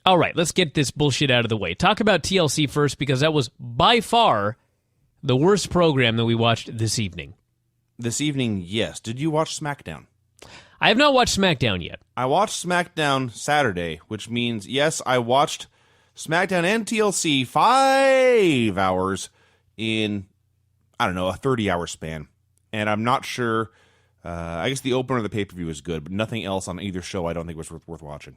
All right, let's get this bullshit out of the way. Talk about TLC first, because that was by far the worst program that we watched this evening. This evening, yes. Did you watch SmackDown? I have not watched SmackDown yet. I watched SmackDown Saturday, which means, yes, I watched SmackDown and TLC 5 hours in, I don't know, a 30-hour span. And I'm not sure, I guess the opener of the pay-per-view was good, but nothing else on either show I don't think was worth watching.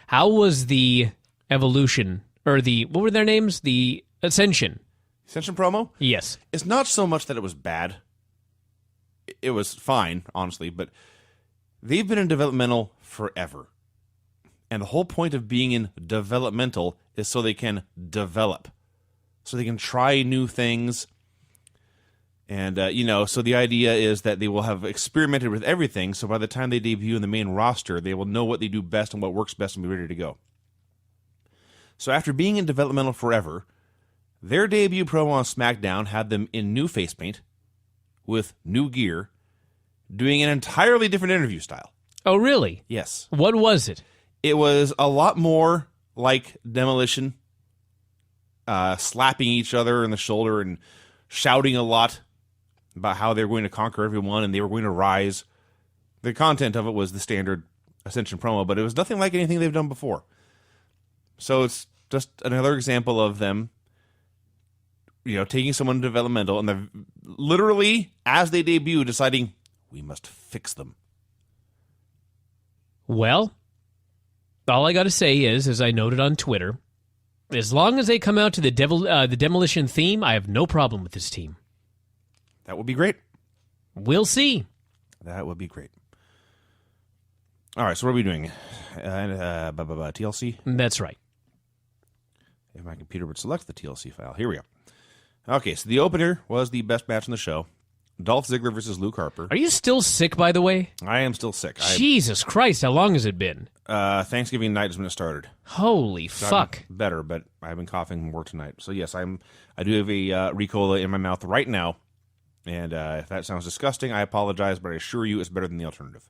How was the Evolution, or what were their names? The Ascension. Ascension promo? Yes. It's not so much that it was bad. It was fine, honestly, but they've been in developmental forever. And the whole point of being in developmental is so they can develop. So they can try new things. And, so the idea is that they will have experimented with everything, so by the time they debut in the main roster, they will know what they do best and what works best and be ready to go. So after being in developmental forever, their debut promo on SmackDown had them in new face paint, with new gear, doing an entirely different interview style. Oh, really? Yes. What was it? It was a lot more like Demolition, slapping each other in the shoulder and shouting a lot about how they were going to conquer everyone and they were going to rise. The content of it was the standard Ascension promo, but it was nothing like anything they've done before. So it's just another example of them, taking someone developmental and they're literally, as they debut, deciding, we must fix them. Well, all I got to say is, as I noted on Twitter, as long as they come out to the Demolition theme, I have no problem with this team. That would be great. We'll see. That would be great. All right, so what are we doing? TLC? That's right. If my computer would select the TLC file. Here we go. Okay, so the opener was the best match on the show. Dolph Ziggler versus Luke Harper. Are you still sick, by the way? I am still sick. Jesus Christ, how long has it been? Thanksgiving night is when it started. Holy fuck. Better, but I've been coughing more tonight. So yes, I do have a Ricola in my mouth right now. And if that sounds disgusting, I apologize, but I assure you it's better than the alternative.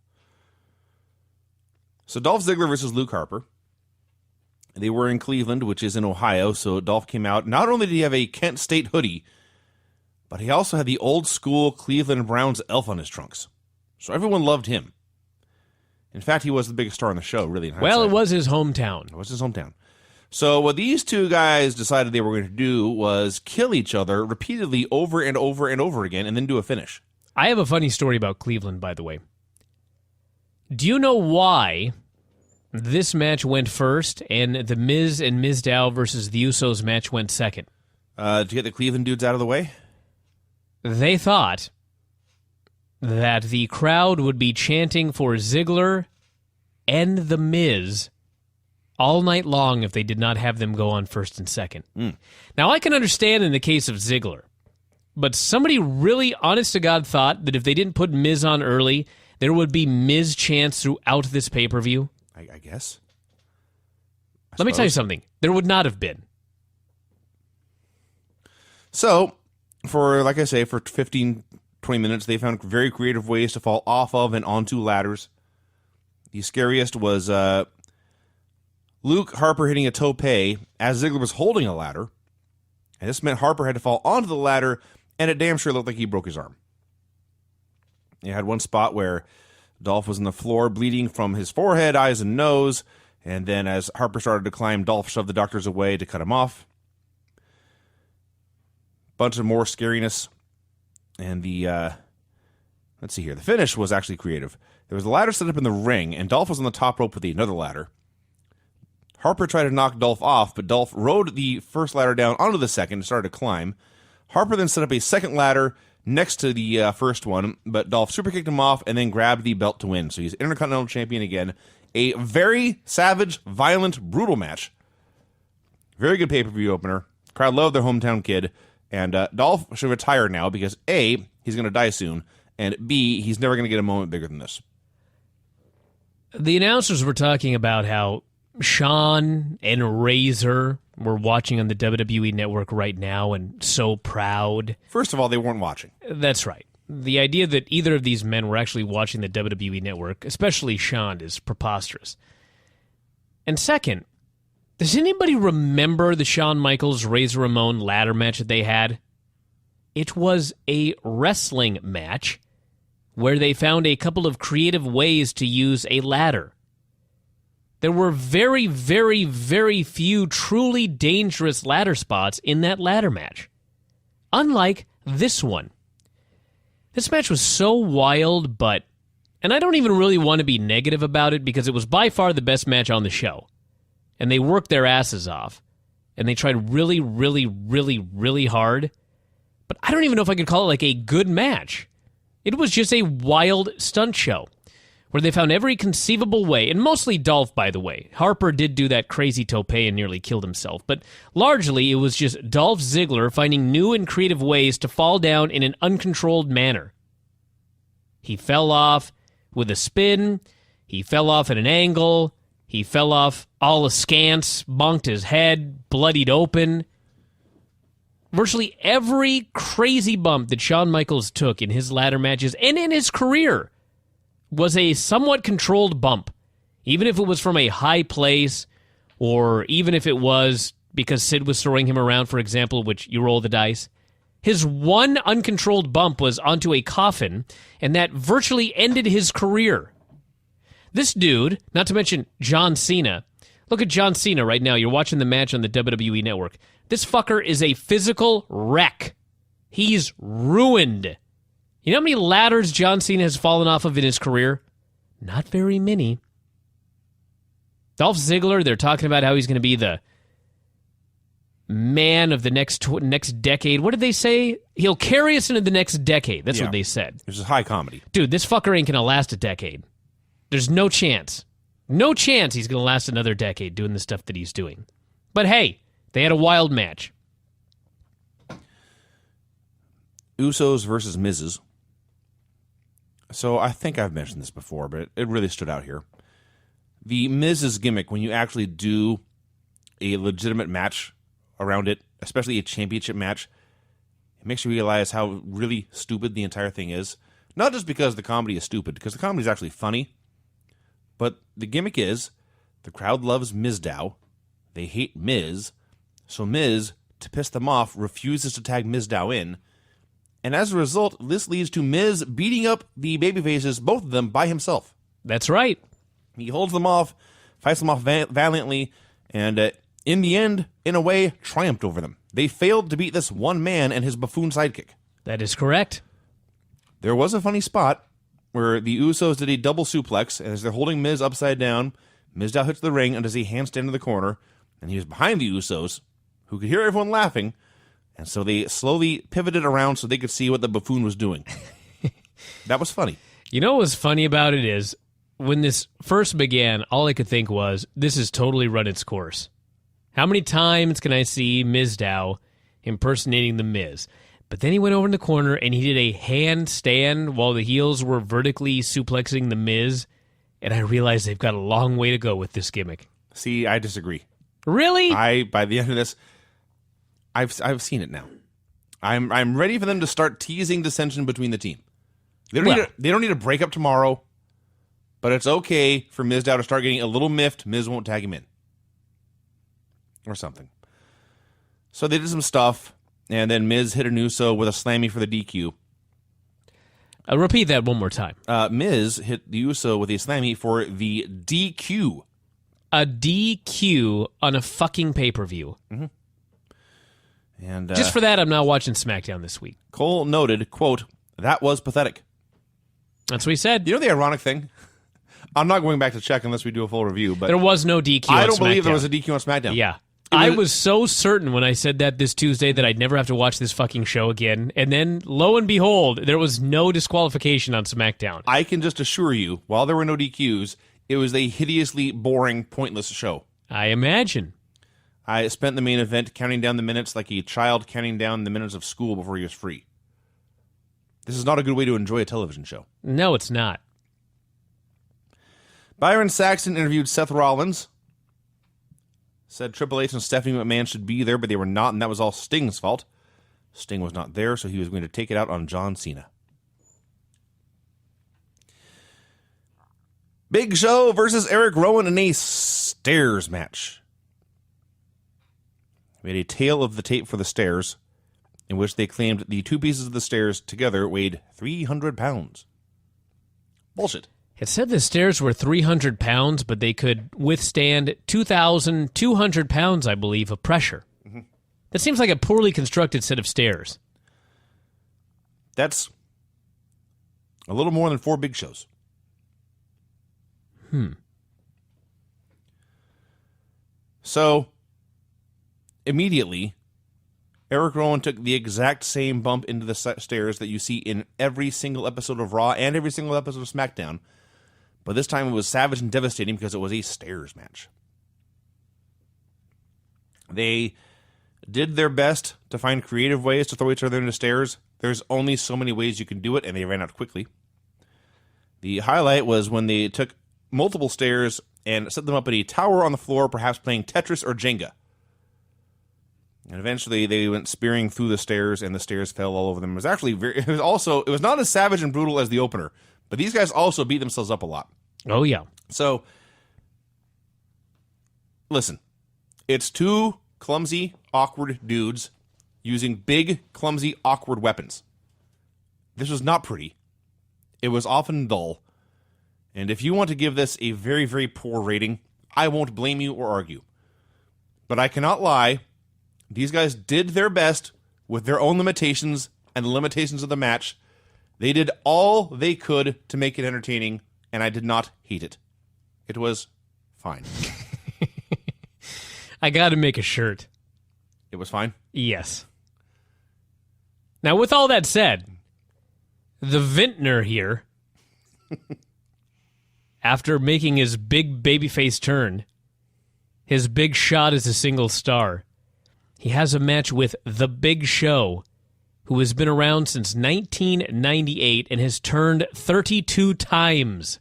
So Dolph Ziggler versus Luke Harper. They were in Cleveland, which is in Ohio, so Dolph came out. Not only did he have a Kent State hoodie, but he also had the old school Cleveland Browns elf on his trunks. So everyone loved him. In fact, he was the biggest star on the show, really. Well, it was his hometown. It was his hometown. So what these two guys decided they were going to do was kill each other repeatedly over and over and over again and then do a finish. I have a funny story about Cleveland, by the way. Do you know why this match went first and the Miz and Mizdow versus the Usos match went second? To get the Cleveland dudes out of the way? They thought that the crowd would be chanting for Ziggler and the Miz all night long if they did not have them go on first and second. Now, I can understand in the case of Ziggler, but somebody really honest to God thought that if they didn't put Miz on early, there would be Miz chants throughout this pay-per-view. I guess. Let me tell you something. There would not have been. So, for 15, 20 minutes, they found very creative ways to fall off of and onto ladders. The scariest was Luke Harper hitting a tope as Ziggler was holding a ladder. And this meant Harper had to fall onto the ladder, and it damn sure looked like he broke his arm. You had one spot where Dolph was on the floor bleeding from his forehead, eyes, and nose, and then as Harper started to climb, Dolph shoved the doctors away to cut him off. Bunch of more scariness. And the finish was actually creative. There was a ladder set up in the ring, and Dolph was on the top rope with another ladder. Harper tried to knock Dolph off, but Dolph rode the first ladder down onto the second and started to climb. Harper then set up a second ladder next to the first one, but Dolph superkicked him off and then grabbed the belt to win. So he's Intercontinental Champion again. A very savage, violent, brutal match. Very good pay-per-view opener. Crowd loved their hometown kid. And Dolph should retire now because A, he's going to die soon, and B, he's never going to get a moment bigger than this. The announcers were talking about how Shawn and Razor were watching on the WWE Network right now and so proud. First of all, they weren't watching. That's right. The idea that either of these men were actually watching the WWE Network, especially Shawn, is preposterous. And second, Does anybody remember the Shawn Michaels Razor Ramon ladder match that they had? It was a wrestling match where they found a couple of creative ways to use a ladder. There were very, very, very few truly dangerous ladder spots in that ladder match. Unlike this one. This match was so wild, and I don't even really want to be negative about it because it was by far the best match on the show. And they worked their asses off. And they tried really, really, really, really hard. But I don't even know if I could call it like a good match. It was just a wild stunt show where they found every conceivable way, and mostly Dolph, by the way. Harper did do that crazy tope and nearly killed himself, but largely it was just Dolph Ziggler finding new and creative ways to fall down in an uncontrolled manner. He fell off with a spin, he fell off at an angle, he fell off all askance, bonked his head, bloodied open. Virtually every crazy bump that Shawn Michaels took in his ladder matches and in his career was a somewhat controlled bump, even if it was from a high place, or even if it was because Sid was throwing him around, for example, which you roll the dice. His one uncontrolled bump was onto a coffin, and that virtually ended his career. This dude, not to mention John Cena, look at John Cena right now. You're watching the match on the WWE Network. This fucker is a physical wreck. He's ruined. You know how many ladders John Cena has fallen off of in his career? Not very many. Dolph Ziggler, they're talking about how he's going to be the man of the next decade. What did they say? He'll carry us into the next decade. That's what they said. This is high comedy. Dude, this fucker ain't going to last a decade. There's no chance. No chance he's going to last another decade doing the stuff that he's doing. But hey, they had a wild match. Usos versus Miz's. So I think I've mentioned this before, but it really stood out here. The Miz's gimmick, when you actually do a legitimate match around it, especially a championship match, it makes you realize how really stupid the entire thing is. Not just because the comedy is stupid, because the comedy is actually funny, but the gimmick is the crowd loves Mizdow. They hate Miz. So Miz, to piss them off, refuses to tag Mizdow in. And as a result, this leads to Miz beating up the babyfaces, both of them, by himself. That's right. He holds them off, fights them off valiantly, and in the end, in a way, triumphed over them. They failed to beat this one man and his buffoon sidekick. That is correct. There was a funny spot where the Usos did a double suplex, and as they're holding Miz upside down, Mizdow hits the ring and does a handstand in the corner, and he was behind the Usos, who could hear everyone laughing, and so they slowly pivoted around so they could see what the buffoon was doing. That was funny. You know what was funny about it is, when this first began, all I could think was, this has totally run its course. How many times can I see Mizdow impersonating the Miz? But then he went over in the corner and he did a handstand while the heels were vertically suplexing the Miz, and I realized they've got a long way to go with this gimmick. See, I disagree. Really? By the end of this, I've seen it now. I'm ready for them to start teasing dissension between the team. They don't need to break up tomorrow, but it's okay for Mizdow to start getting a little miffed. Miz won't tag him in. Or something. So they did some stuff, and then Miz hit an Uso with a slammy for the DQ. I'll repeat that one more time. Miz hit the Uso with a slammy for the DQ. A DQ on a fucking pay-per-view. Mm-hmm. And just for that, I'm not watching SmackDown this week. Cole noted, quote, "That was pathetic." That's what he said. You know the ironic thing? I'm not going back to check unless we do a full review, but there was no DQ on SmackDown. I don't believe there was a DQ on SmackDown. Yeah. I was so certain when I said that this Tuesday that I'd never have to watch this fucking show again. And then, lo and behold, there was no disqualification on SmackDown. I can just assure you, while there were no DQs, it was a hideously boring, pointless show. I imagine. I spent the main event counting down the minutes like a child counting down the minutes of school before he was free. This is not a good way to enjoy a television show. No, it's not. Byron Saxton interviewed Seth Rollins. Said Triple H and Stephanie McMahon should be there, but they were not, and that was all Sting's fault. Sting was not there, so he was going to take it out on John Cena. Big Show versus Erick Rowan in a stairs match. made a tale of the tape for the stairs, in which they claimed the two pieces of the stairs together weighed 300 pounds. Bullshit. It said the stairs were 300 pounds, but they could withstand 2,200 pounds, I believe, of pressure. Mm-hmm. That seems like a poorly constructed set of stairs. That's a little more than 4 big shows. So, immediately, Erick Rowan took the exact same bump into the stairs that you see in every single episode of Raw and every single episode of SmackDown. But this time it was savage and devastating because it was a stairs match. They did their best to find creative ways to throw each other into stairs. There's only so many ways you can do it, and they ran out quickly. The highlight was when they took multiple stairs and set them up in a tower on the floor, perhaps playing Tetris or Jenga. And eventually they went spearing through the stairs, and the stairs fell all over them. It was not as savage and brutal as the opener, but these guys also beat themselves up a lot. Oh, yeah. So, listen, it's 2 clumsy, awkward dudes using big, clumsy, awkward weapons. This was not pretty. It was often dull. And if you want to give this a very, very poor rating, I won't blame you or argue. But I cannot lie. These guys did their best with their own limitations and the limitations of the match. They did all they could to make it entertaining, and I did not hate it. It was fine. I got to make a shirt. It was fine? Yes. Now, with all that said, the vintner here, after making his big babyface turn, his big shot as a single star, he has a match with The Big Show, who has been around since 1998 and has turned 32 times.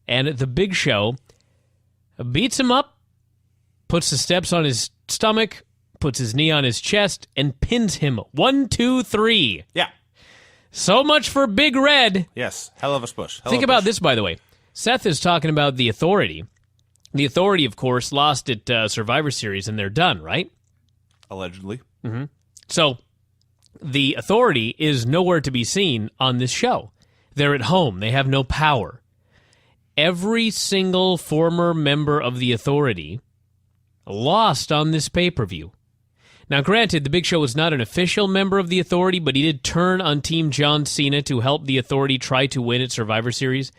And The Big Show beats him up, puts the steps on his stomach, puts his knee on his chest, and pins him. 1, 2, 3. Yeah. So much for Big Red. Yes. Hell of a push. Think about this, by the way. Seth is talking about the Authority. The Authority, of course, lost at Survivor Series, and they're done, right? Allegedly. Mm-hmm. So, the Authority is nowhere to be seen on this show. They're at home. They have no power. Every single former member of the Authority lost on this pay-per-view. Now, granted, the Big Show was not an official member of the Authority, but he did turn on Team John Cena to help the Authority try to win at Survivor Series.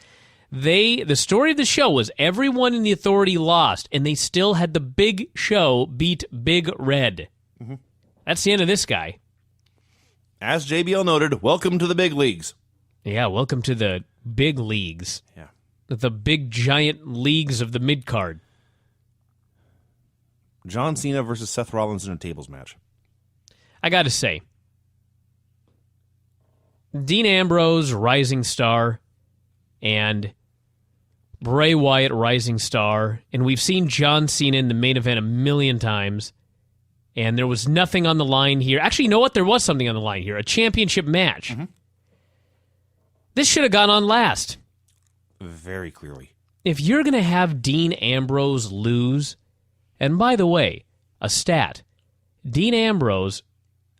The story of the show was everyone in the Authority lost, and they still had the Big Show beat Big Red. Mm-hmm. That's the end of this guy. As JBL noted, welcome to the big leagues. Yeah, welcome to the big leagues. Yeah. The big, giant leagues of the mid-card. John Cena versus Seth Rollins in a tables match. I got to say, Dean Ambrose, rising star, and Bray Wyatt, rising star, and we've seen John Cena in the main event a million times, and there was nothing on the line here. Actually, you know what? There was something on the line here, a championship match. Mm-hmm. This should have gone on last. Very clearly. If you're going to have Dean Ambrose lose, and by the way, a stat, Dean Ambrose,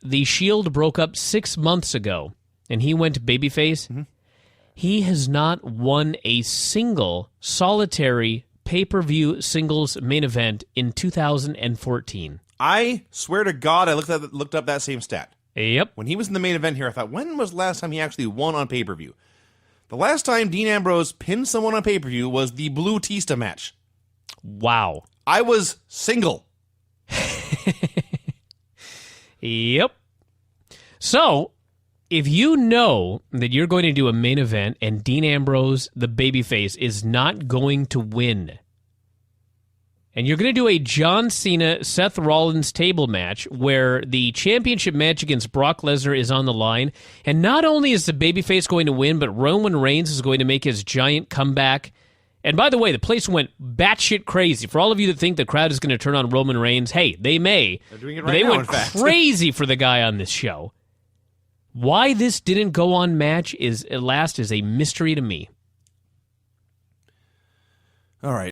the Shield broke up 6 months ago, and he went babyface. Mm-hmm. He has not won a single solitary pay-per-view singles main event in 2014. I swear to God, I looked up that same stat. Yep. When he was in the main event here, I thought, when was the last time he actually won on pay-per-view? The last time Dean Ambrose pinned someone on pay-per-view was the Blue Tista match. Wow. I was single. Yep. So, if you know that you're going to do a main event and Dean Ambrose, the babyface, is not going to win, and you're going to do a John Cena, Seth Rollins table match where the championship match against Brock Lesnar is on the line, and not only is the babyface going to win, but Roman Reigns is going to make his giant comeback. And by the way, the place went batshit crazy. For all of you that think the crowd is going to turn on Roman Reigns, hey, they may. They're doing it right now, in went fact. crazy for the guy on this show. Why this didn't go on match is a mystery to me. All right.